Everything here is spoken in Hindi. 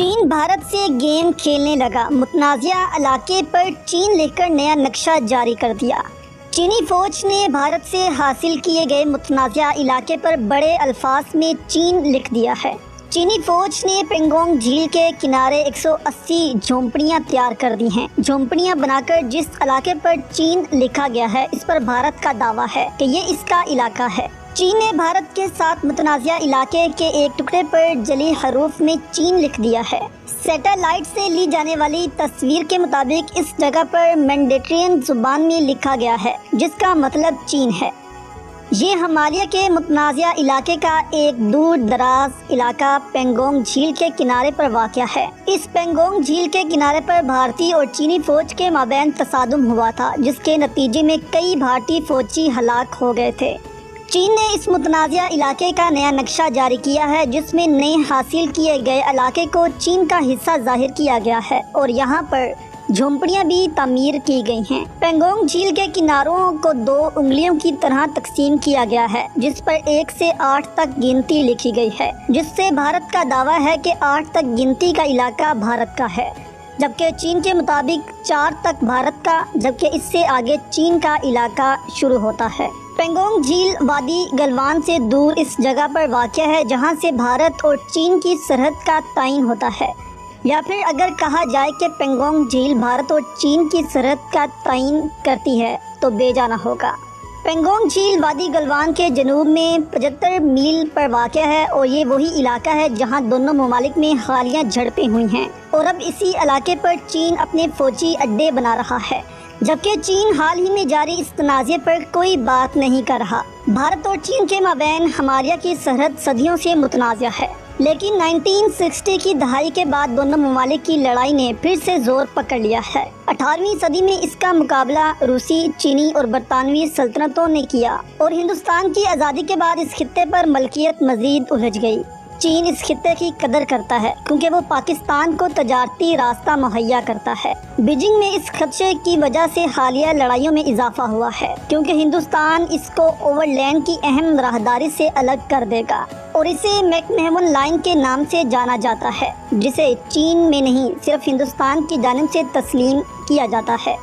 चीन भारत से गेम खेलने लगा। मुतनाज़िया इलाके पर चीन लेकर नया नक्शा जारी कर दिया। चीनी फौज ने भारत से हासिल किए गए मुतनाज़िया इलाके पर बड़े अल्फाज में चीन लिख दिया है। चीनी फौज ने पेंगोंग झील के किनारे 180 झोंपड़ियां तैयार कर दी हैं। झोंपड़ियां बनाकर जिस इलाके पर चीन लिखा गया है, इस पर भारत का दावा है कि ये इसका इलाका है। चीन ने भारत के साथ मुतनाज़िया इलाके के एक टुकड़े पर जली हरूफ में चीन लिख दिया है। सैटेलाइट से ली जाने वाली तस्वीर के मुताबिक इस जगह पर मैंडेरियन जुबान में लिखा गया है, जिसका मतलब चीन है। ये हिमालय के मुतनाज़िया इलाके का एक दूर दराज इलाका पेंगोंग झील के किनारे पर वाक़या है। इस पेंगोंग झील के किनारे पर भारतीय और चीनी फौज के माबैन तसादुम हुआ था, जिसके नतीजे में कई भारतीय फौजी हलाक हो गए थे। चीन ने इस मुतनाज़िया इलाके का नया नक्शा जारी किया है, जिसमें नए हासिल किए गए इलाके को चीन का हिस्सा जाहिर किया गया है और यहाँ पर झोंपड़ियाँ भी तामीर की गई हैं। पेंगोंग झील के किनारों को 2 उंगलियों की तरह तकसीम किया गया है, जिस पर 1 से 8 तक गिनती लिखी गई है, जिससे भारत का दावा है कि 8 तक गिनती का इलाका भारत का है, जबकि चीन के मुताबिक 4 तक भारत का, जबकि इससे आगे चीन का इलाका शुरू होता है। पेंगोंग झील वादी गलवान से दूर इस जगह पर वाक़या है, जहां से भारत और चीन की सरहद का तयन होता है, या फिर अगर कहा जाए कि पेंगोंग झील भारत और चीन की सरहद का तयन करती है तो बेजाना होगा। पेंगोंग झील वादी गलवान के जनूब में 75 मील पर वाक़या है और ये वही इलाका है जहां दोनों ममालिक में हालिया झड़पें हुई हैं और अब इसी इलाके पर चीन अपने फौजी अड्डे बना रहा है, जबकि चीन हाल ही में जारी इस तनाज़े पर कोई बात नहीं कर रहा। भारत और चीन के माबैन हिमालय की सरहद सदियों से मुतनाज़िया है, लेकिन 1960 की दहाई के बाद दोनों ममालिक की लड़ाई ने फिर से जोर पकड़ लिया है। 18वीं सदी में इसका मुकाबला रूसी, चीनी और बरतानवी सल्तनतों ने किया और हिंदुस्तान की आज़ादी के बाद इस खित्ते पर मलकियत मजीद उलझ गई। चीन इस खित्ते की कदर करता है क्योंकि वो पाकिस्तान को तजारती रास्ता मुहैया करता है। बीजिंग में इस खदशे की वजह से हालिया लड़ाइयों में इजाफा हुआ है, क्योंकि हिंदुस्तान इसको ओवरलैंड की अहम राहदारी से अलग कर देगा और इसे मैकमहमून लाइन के नाम से जाना जाता है, जिसे चीन में नहीं सिर्फ हिंदुस्तान की जानिब से तस्लीम किया जाता है।